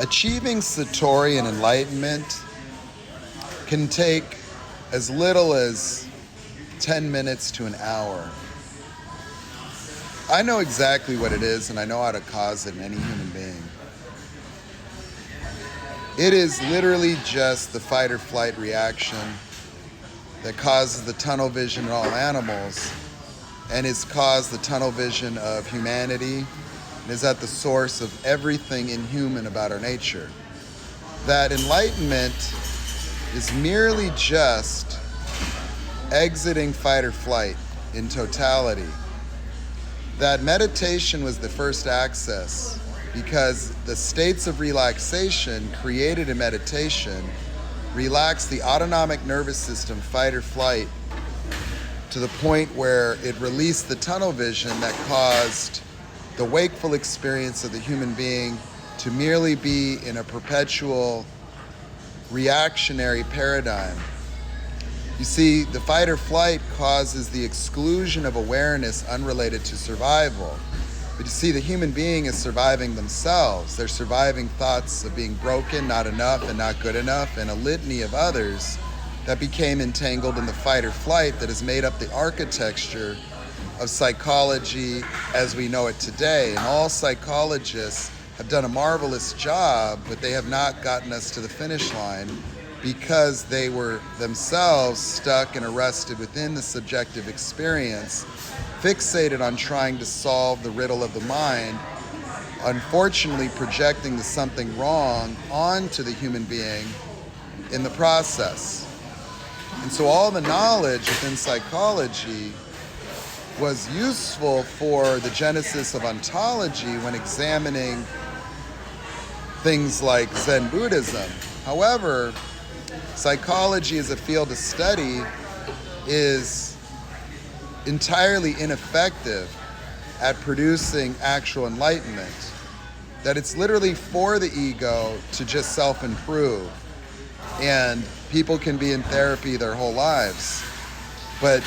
Achieving Satori and enlightenment can take as little as 10 minutes to an hour. I know exactly what it is, and I know how to cause it in any human being. It is literally just the fight or flight reaction that causes the tunnel vision in all animals and has caused the tunnel vision of humanity and is at the source of everything inhuman about our nature. That enlightenment is merely just exiting fight or flight in totality. That meditation was the first access because the states of relaxation created in meditation relax the autonomic nervous system, fight or flight, to the point where it released the tunnel vision that caused the wakeful experience of the human being to merely be in a perpetual reactionary paradigm. You see, the fight or flight causes the exclusion of awareness unrelated to survival. But you see, the human being is surviving themselves. They're surviving thoughts of being broken, not enough, and not good enough, and a litany of others that became entangled in the fight or flight that has made up the architecture of psychology as we know it today. And all psychologists have done a marvelous job, but they have not gotten us to the finish line because they were themselves stuck and arrested within the subjective experience, fixated on trying to solve the riddle of the mind, unfortunately projecting the something wrong onto the human being in the process. And so all the knowledge within psychology was useful for the genesis of ontology when examining things like Zen Buddhism. However, psychology as a field of study is entirely ineffective at producing actual enlightenment. That it's literally for the ego to just self-improve. And people can be in therapy their whole lives. But,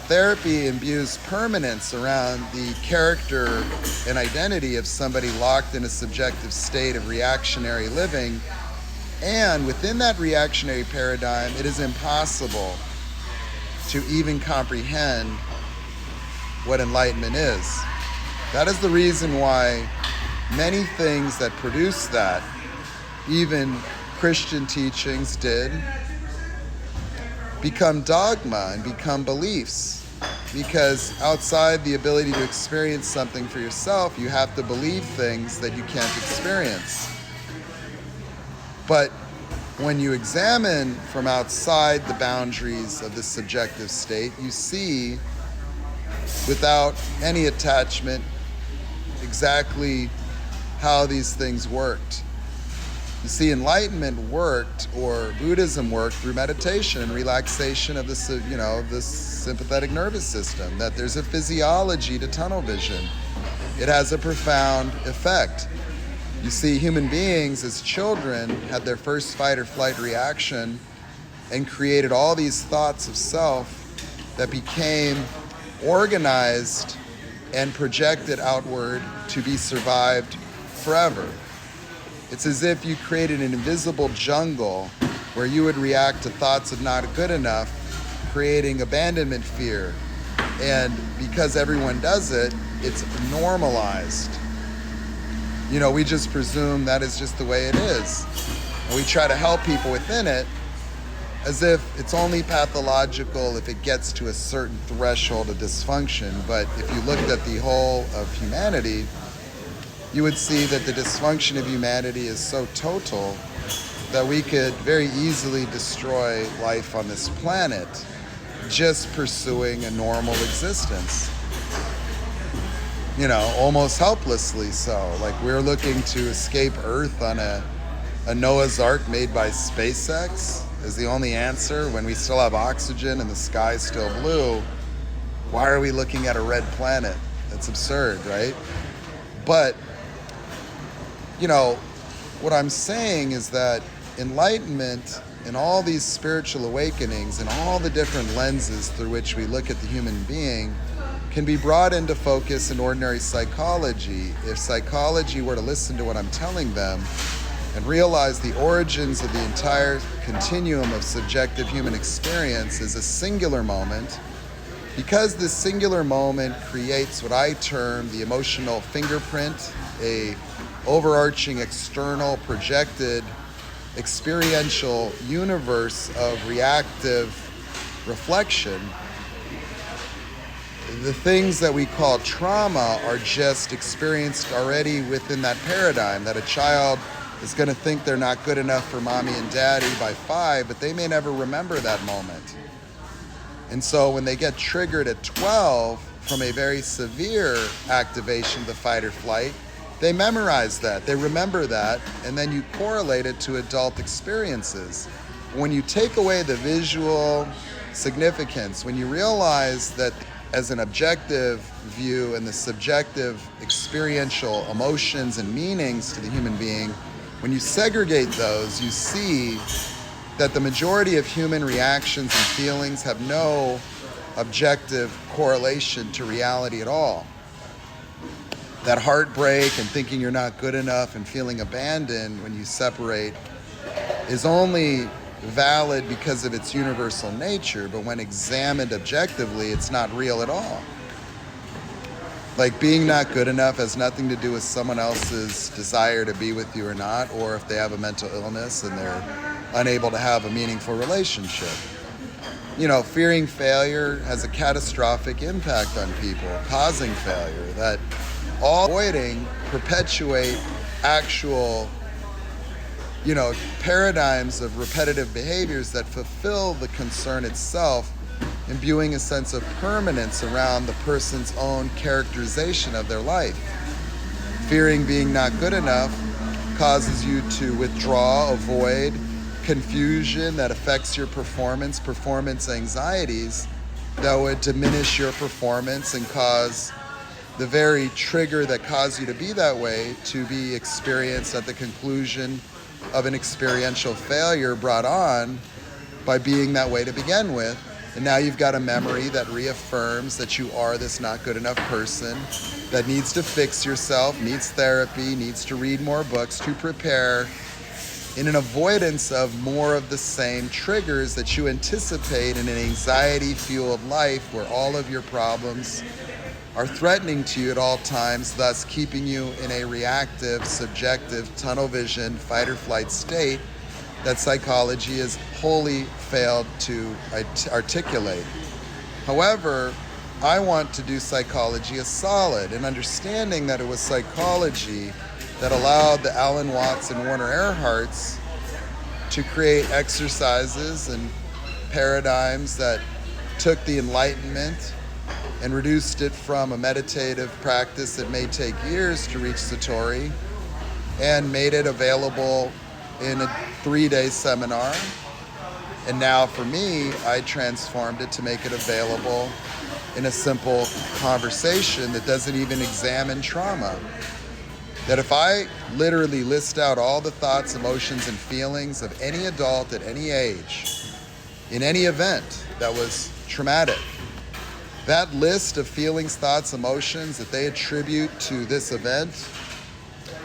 therapy imbues permanence around the character and identity of somebody locked in a subjective state of reactionary living. And within that reactionary paradigm, it is impossible to even comprehend what enlightenment is. That is the reason why many things that produce that, even Christian teachings did, become dogma and become beliefs. Because outside the ability to experience something for yourself, you have to believe things that you can't experience. But when you examine from outside the boundaries of this subjective state, you see, without any attachment, exactly how these things worked. You see, enlightenment worked, or Buddhism worked, through meditation and relaxation of this, this sympathetic nervous system, that there's a physiology to tunnel vision. It has a profound effect. You see, human beings as children had their first fight or flight reaction and created all these thoughts of self that became organized and projected outward to be survived forever. It's as if you created an invisible jungle where you would react to thoughts of not good enough, creating abandonment fear. And because everyone does it, it's normalized. We just presume that is just the way it is. And we try to help people within it as if it's only pathological if it gets to a certain threshold of dysfunction. But if you looked at the whole of humanity, you would see that the dysfunction of humanity is so total that we could very easily destroy life on this planet just pursuing a normal existence. Almost helplessly so. Like we're looking to escape Earth on a Noah's Ark made by SpaceX is the only answer when we still have oxygen and the sky's still blue. Why are we looking at a red planet? That's absurd, right? But what I'm saying is that enlightenment and all these spiritual awakenings and all the different lenses through which we look at the human being can be brought into focus in ordinary psychology if psychology were to listen to what I'm telling them and realize the origins of the entire continuum of subjective human experience is a singular moment. Because this singular moment creates what I term the emotional fingerprint, a overarching external projected experiential universe of reactive reflection, the things that we call trauma are just experienced already within that paradigm, that a child is going to think they're not good enough for mommy and daddy by 5, but they may never remember that moment. And so when they get triggered at 12 from a very severe activation of the fight or flight, they memorize that, they remember that, and then you correlate it to adult experiences. When you take away the visual significance, when you realize that as an objective view and the subjective experiential emotions and meanings to the human being, when you segregate those, you see that the majority of human reactions and feelings have no objective correlation to reality at all. That heartbreak and thinking you're not good enough and feeling abandoned when you separate is only valid because of its universal nature, but when examined objectively, it's not real at all. Like, being not good enough has nothing to do with someone else's desire to be with you or not, or if they have a mental illness and they're unable to have a meaningful relationship. You know, fearing failure has a catastrophic impact on people, causing failure, that all avoiding perpetuate actual, paradigms of repetitive behaviors that fulfill the concern itself, imbuing a sense of permanence around the person's own characterization of their life. Fearing being not good enough causes you to withdraw, avoid, confusion that affects your performance anxieties that would diminish your performance and cause the very trigger that caused you to be that way to be experienced at the conclusion of an experiential failure brought on by being that way to begin with. And now you've got a memory that reaffirms that you are this not good enough person that needs to fix yourself, needs therapy, needs to read more books to prepare in an avoidance of more of the same triggers that you anticipate in an anxiety-fueled life where all of your problems are threatening to you at all times, thus keeping you in a reactive, subjective, tunnel vision, fight or flight state that psychology has wholly failed to articulate. However, I want to do psychology as solid, and understanding that it was psychology that allowed the Alan Watts and Werner Erhards to create exercises and paradigms that took the Enlightenment and reduced it from a meditative practice that may take years to reach Satori and made it available in a 3-day seminar. And now for me, I transformed it to make it available in a simple conversation that doesn't even examine trauma. That if I literally list out all the thoughts, emotions, and feelings of any adult at any age, in any event that was traumatic, that list of feelings, thoughts, emotions that they attribute to this event,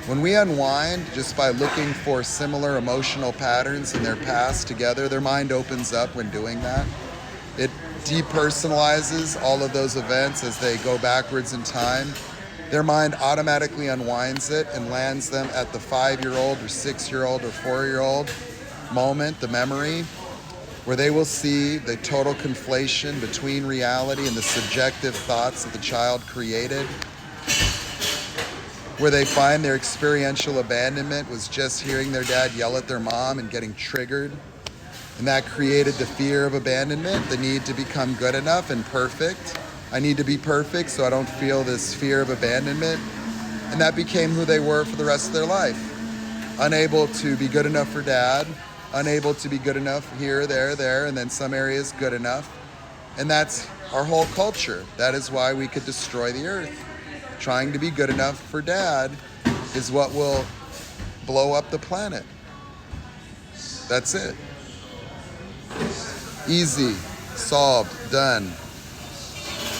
when we unwind just by looking for similar emotional patterns in their past together, their mind opens up when doing that. It depersonalizes all of those events as they go backwards in time. Their mind automatically unwinds it and lands them at the 5-year-old or 6-year-old or 4-year-old moment, the memory, where they will see the total conflation between reality and the subjective thoughts that the child created, where they find their experiential abandonment was just hearing their dad yell at their mom and getting triggered. And that created the fear of abandonment, the need to become good enough and perfect. I need to be perfect so I don't feel this fear of abandonment. And that became who they were for the rest of their life. Unable to be good enough for dad, unable to be good enough here, there, and then some areas good enough. And that's our whole culture. That is why we could destroy the earth. Trying to be good enough for dad is what will blow up the planet. That's it. Easy, solved, done.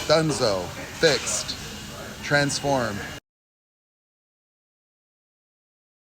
Dunzo. fixed, transformed.